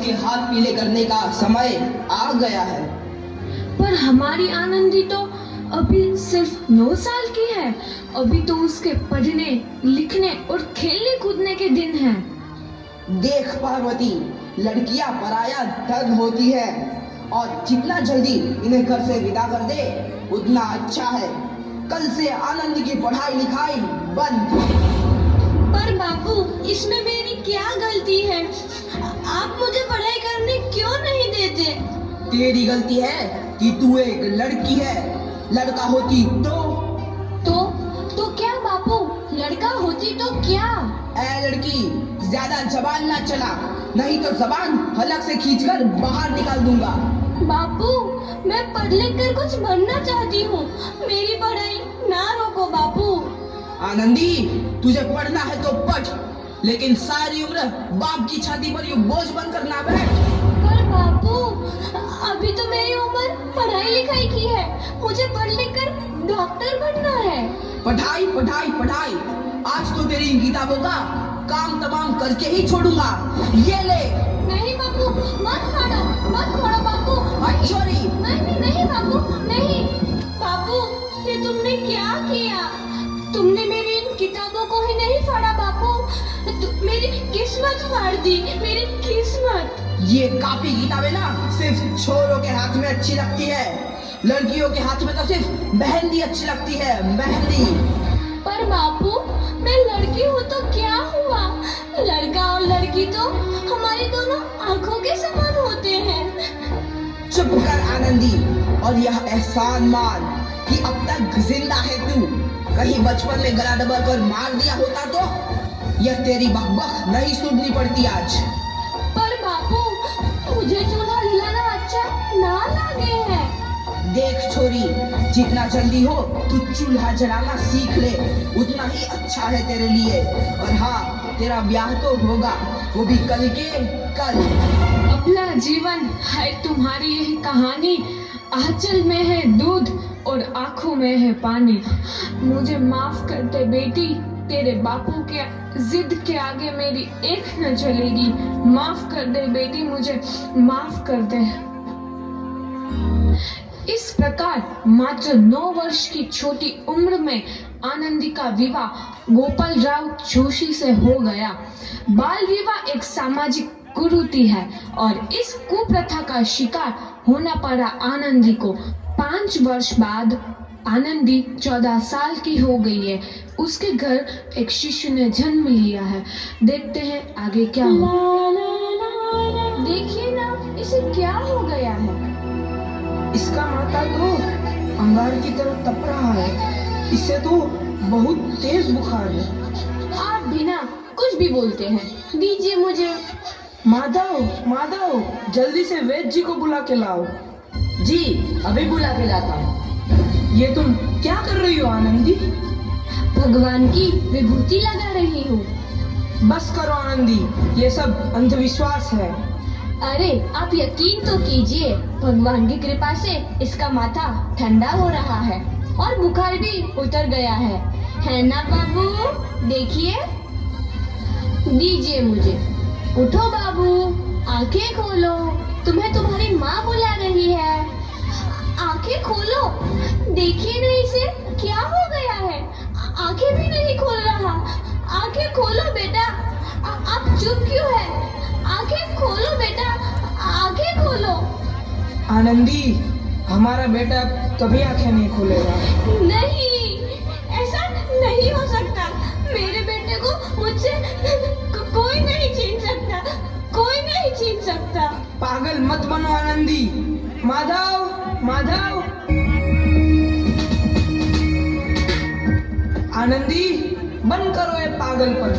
के हाथ पीले करने का समय आ गया है। पर हमारी आनंदी तो अभी सिर्फ 9 साल की है। अभी तो उसके पढ़ने, लिखने और खेलने कूदने के दिन हैं। देख पार्वती, लड़कियां पराया धन होती है और जितना जल्दी इन्हें घर से विदा कर दे उतना अच्छा है। कल से आनंद की पढ़ाई लिखाई बंद। पर बापू, इसमें मेरी क्या गलती है? आप मुझे पढ़ाई करने क्यों नहीं देते? तेरी गलती है कि तू एक लड़की है। लड़का होती तो क्या बापू? लड़का होती तो क्या? ए लड़की, ज्यादा जबान ना चला, नहीं तो जबान हलक से खींचकर बाहर निकाल दूंगा। बापू, मैं पढ़ लिख कर कुछ बनना चाहती हूँ। मेरी पढ़ाई ना रोको बापू। आनंदी, तुझे पढ़ना है तो पढ़, लेकिन सारी उम्र बाप की छाती पर यूं बोझ बनकर ना बैठ। पर बापू, अभी तो मेरी उम्र पढ़ाई लिखाई की है। मुझे पढ़ लिख कर डॉक्टर बनना है। पढ़ाई पढ़ाई पढ़ाई, आज तो तेरी इन किताबों का काम तमाम करके ही छोड़ूंगा। ये ले। नहीं बापू, मत फाड़ो बापू। छोरी। नहीं बापू, नहीं। बापू, ये तुमने क्या किया? तुमने मेरी इन किताबों को ही नहीं फाड़ा बापू, मेरी किस्मत फाड़ दी, मेरी किस्मत। ये कापी किताबें ना सिर्फ छोरों के हाथ में अच्छी लगती है, लड़कियों के हाथ में तो सिर्फ मेहंदी अच्छी लगती है, मेहंदी। पर बापू, मैं लड़की हूँ तो क्या हुआ? लड़का और लड़की तो हमारी दोनों आंखों के समान होते हैं। चुप कर आनंदी, और यह एहसान मान कि अब तक जिंदा है तू। कहीं बचपन में गला दबाकर मार दिया होता तो यह तेरी बकबक नहीं सुननी पड़ती आज। पर बापू, मुझे चूल्हा जलाना अच्छा ना लगे है। देख छोरी, जितना जल्दी हो तू चूल्हा जलाना सीख ले, उतना ही अच्छा है तेरे लिए। और हाँ, तेरा ब्याह तो होगा, वो भी कल के कल। अपना जीवन है तुम्हारी यही कहानी। आंचल में है दूध और आंखों में है पानी। मुझे माफ कर दे बेटी, तेरे बापू के जिद के आगे मेरी एक न चलेगी। माफ कर दे बेटी, मुझे माफ कर दे। इस प्रकार मात्र 9 वर्ष की छोटी उम्र में आनंदी का विवाह गोपाल राव जोशी से हो गया। बाल विवाह एक सामाजिक कुरीति है और इस कुप्रथा का शिकार होना पड़ा आनंदी को। 5 वर्ष बाद आनंदी 14 साल की हो गई है। उसके घर एक शिशु ने जन्म लिया है। देखते हैं आगे क्या हो। देखिए ना, इसे क्या हो गया है? इसका माथा तो अंगार की तरह तप रहा है। इसे तो बहुत तेज बुखार है। आप बिना कुछ भी बोलते हैं। दीजिए मुझे। माधव, जल्दी से वैद्य जी को बुला के लाओ। जी, अभी बुला के लाता हूँ। ये तुम क्या कर रही हो आनंदी? भगवान की विभूति लगा रही हूँ। बस करो आनंदी, ये सब अंधविश्वास है। अरे आप यकीन तो कीजिए, भगवान की कृपा से इसका माथा ठंडा हो रहा है और बुखार भी उतर गया है ना बाबू? देखिए, दीजिए मुझे। उठो बाबू, आंखें खोलो, तुम्हें तुम्हारी माँ बुला रही है। आंखें खोलो, देखिए ना इसे क्या हो गया है। आंखें भी नहीं खोल रहा। आंखें खोलो बेटा। आप चुप क्यों है? आंखें खोलो बेटा, आंखें खोलो। आनंदी, हमारा बेटा कभी आंखें नहीं खोलेगा। नहीं, ऐसा नहीं हो सकता। मेरे बेटे को मुझसे कोई नहीं छीन सकता, कोई नहीं छीन सकता। पागल मत बनो आनंदी। माधव, आनंदी, बंद करो ये पागलपन।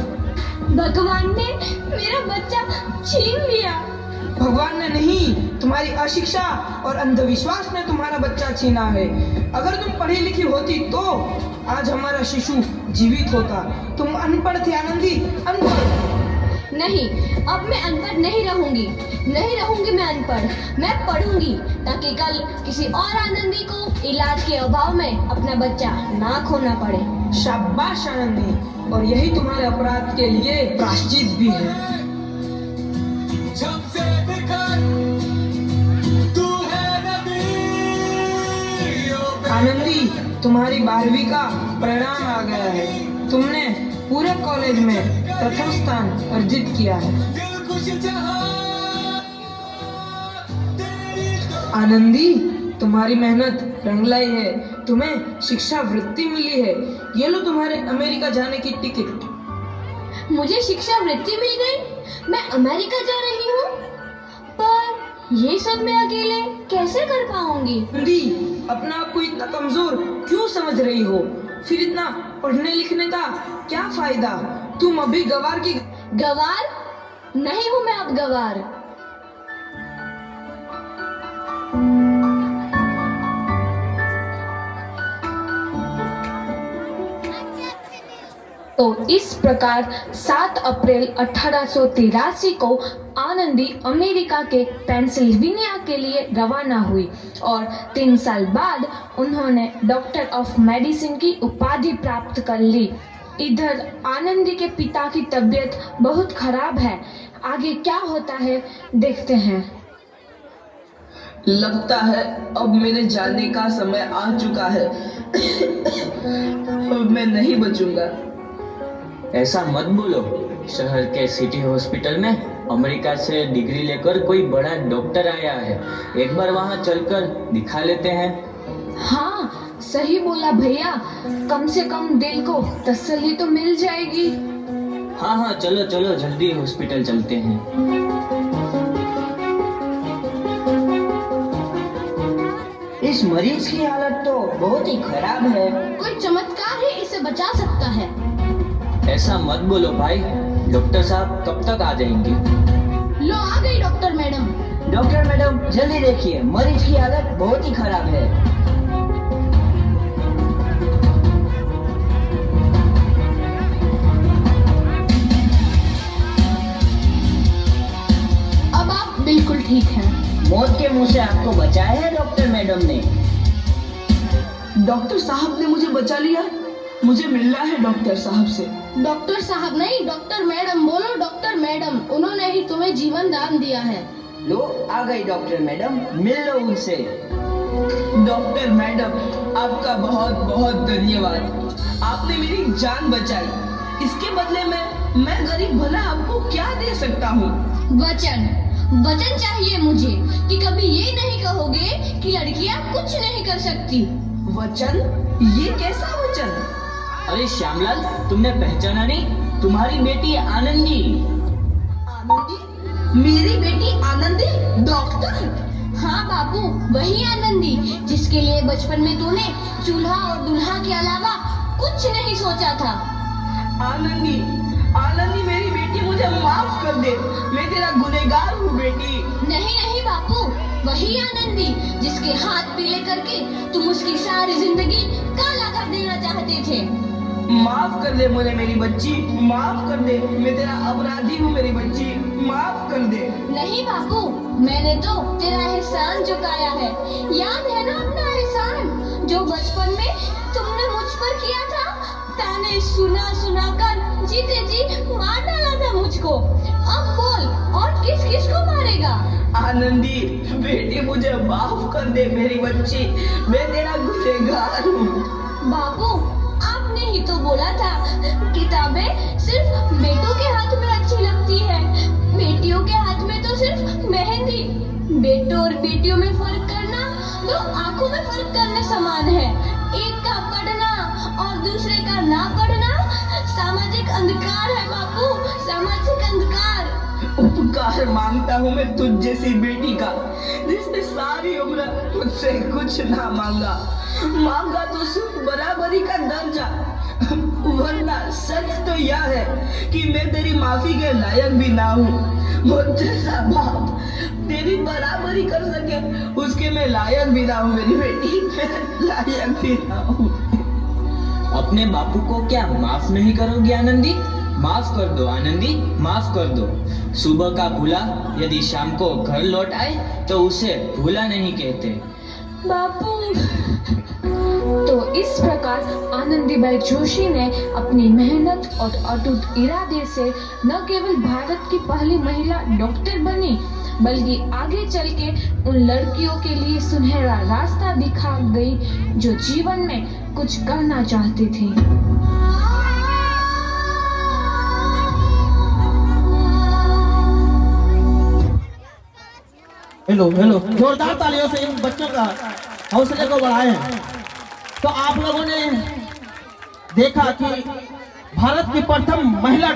भगवान ने मेरा बच्चा छीन लिया। भगवान ने नहीं, तुम्हारी अशिक्षा और अंधविश्वास ने तुम्हारा बच्चा छीना है। अगर तुम पढ़ी लिखी होती तो आज हमारा शिशु जीवित होता। तुम अनपढ़ थी आनंदी, अनपढ़। नहीं, अब मैं अनपढ़ नहीं रहूंगी मैं अनपढ़। मैं पढ़ूंगी ताकि कल किसी और आनंदी को इलाज के अभाव में अपना बच्चा ना खोना पड़े। शाबाश आनंदी, और यही तुम्हारे अपराध के लिए प्रायश्चित भी है। तुम्हारी 12वीं का परिणाम आ गया है। तुमने पूरे कॉलेज में प्रथम स्थान अर्जित किया है। आनंदी, तुम्हारी मेहनत रंग लाई है। तुम्हें शिक्षा वृत्ति मिली है। ये लो तुम्हारे अमेरिका जाने की टिकट। मुझे शिक्षा वृत्ति मिल गई, मैं अमेरिका जा रही हूँ। पर ये सब मैं अकेले कैसे कर पाऊंगी? आनंदी, अपना आप को इतना कमजोर क्यों समझ रही हो? फिर इतना पढ़ने लिखने का क्या फायदा? तुम अभी गवार की गवार नहीं हूँ मैं अब गवार। तो इस प्रकार 7 अप्रैल 1883 को आनंदी अमेरिका के पेंसिल्वेनिया के लिए रवाना हुई और 3 साल बाद उन्होंने डॉक्टर ऑफ मेडिसिन की उपाधि प्राप्त कर ली। इधर आनंदी के पिता की तबीयत बहुत खराब है। आगे क्या होता है देखते हैं। लगता है अब मेरे जाने का समय आ चुका है। अब मैं नहीं बचूंगा। ऐसा मत बोलो। शहर के सिटी हॉस्पिटल में अमेरिका से डिग्री लेकर कोई बड़ा डॉक्टर आया है। एक बार वहां चलकर दिखा लेते हैं। हाँ, सही बोला भैया। कम से कम दिल को तसल्ली तो मिल जाएगी। हाँ हाँ, चलो चलो जल्दी हॉस्पिटल चलते हैं। इस मरीज की हालत तो बहुत ही खराब है। कोई चमत्कार ही इसे बचा सकता है। ऐसा मत बोलो भाई। डॉक्टर साहब कब तक आ जाएंगे? लो आ गई डॉक्टर मैडम। डॉक्टर मैडम जल्दी देखिए, मरीज की हालत बहुत ही खराब है। अब आप बिल्कुल ठीक हैं। मौत के मुंह से आपको बचाया है डॉक्टर मैडम ने। डॉक्टर साहब ने मुझे बचा लिया। मुझे मिलना है डॉक्टर साहब से। डॉक्टर साहब नहीं, डॉक्टर मैडम बोलो। डॉक्टर मैडम, उन्होंने ही तुम्हें जीवन दान दिया है। लो आ गई डॉक्टर मैडम, मिल लो उनसे। डॉक्टर मैडम, आपका बहुत बहुत धन्यवाद। आपने मेरी जान बचाई। इसके बदले में मैं गरीब भला आपको क्या दे सकता हूँ? वचन वचन चाहिए मुझे कि कभी ये नहीं कहोगे कि लड़कियां कुछ नहीं कर सकती। वचन? ये कैसा वचन? अरे श्यामलाल, तुमने पहचाना नहीं? तुम्हारी बेटी आनंदी। आनंदी? मेरी बेटी आनंदी डॉक्टर? हाँ बापू, वही आनंदी जिसके लिए बचपन में तूने चूल्हा और दूल्हा के अलावा कुछ नहीं सोचा था। आनंदी, आनंदी मेरी बेटी, मुझे माफ कर दे। मैं तेरा गुनहगार हूँ बेटी। नहीं नहीं बापू, वही आनंदी जिसके हाथ पीले करके तुम उसकी सारी जिंदगी काला कर देना चाहते थे। माफ कर दे मुझे मेरी बच्ची, माफ कर दे। मैं तेरा अपराधी हूँ मेरी बच्ची, माफ कर दे। नहीं बापू, मैंने तो तेरा एहसान चुकाया है। याद है ना अपना एहसान जो बचपन में तुमने मुझ पर किया था? ताने सुना सुना कर जीते जी मार डाला था मुझको। अब बोल, और किस किस को मारेगा? आनंदी बेटी, मुझे माफ कर दे मेरी बच्ची। मैं तेरा गुनहगार हूँ। बापू, आपने ही तो बोला था किताबें सिर्फ बेटों के हाथ में अच्छी लगती है, बेटियों के हाथ में तो सिर्फ मेहंदी। बेटों और बेटियों में फर्क करना तो आंखों में फर्क करने समान है। एक का पढ़ना और दूसरे का ना पढ़ना सामाजिक अंधकार है बापू, सामाजिक अंधकार। उपकार मांगता हूँ मैं तुझ जैसी बेटी का, जिसने सारी उम्र मुझसे कुछ ना मांगा। मांगा तो सिर्फ बराबरी का दर्जा। वरना सच तो यह है कि मैं तेरी माफी के लायक भी ना हूँ। मुझ जैसा बाप तेरी बराबरी कर सके, उसके मैं लायक भी ना हूँ मेरी बेटी, मैं लायक भी ना हूँ। अपने बापू को क्या माफ नहीं करोगी आनंदी? माफ कर दो आनंदी, माफ कर दो। सुबह का भूला यदि शाम को घर लौट आए तो उसे भूला नहीं कहते। बापू। तो इस प्रकार आनंदीबाई जोशी ने अपनी मेहनत और अटूट इरादे से न केवल भारत की पहली महिला डॉक्टर बनी, बल्कि आगे चल के उन लड़कियों के लिए सुनहरा रास्ता दिखा गई जो जीवन में कुछ करना चाहती थी। हेलो हेलो, जोरदार तालियों से इन बच्चों का हौसले को बढ़ाएं। तो आप लोगों ने देखा कि भारत की प्रथम महिला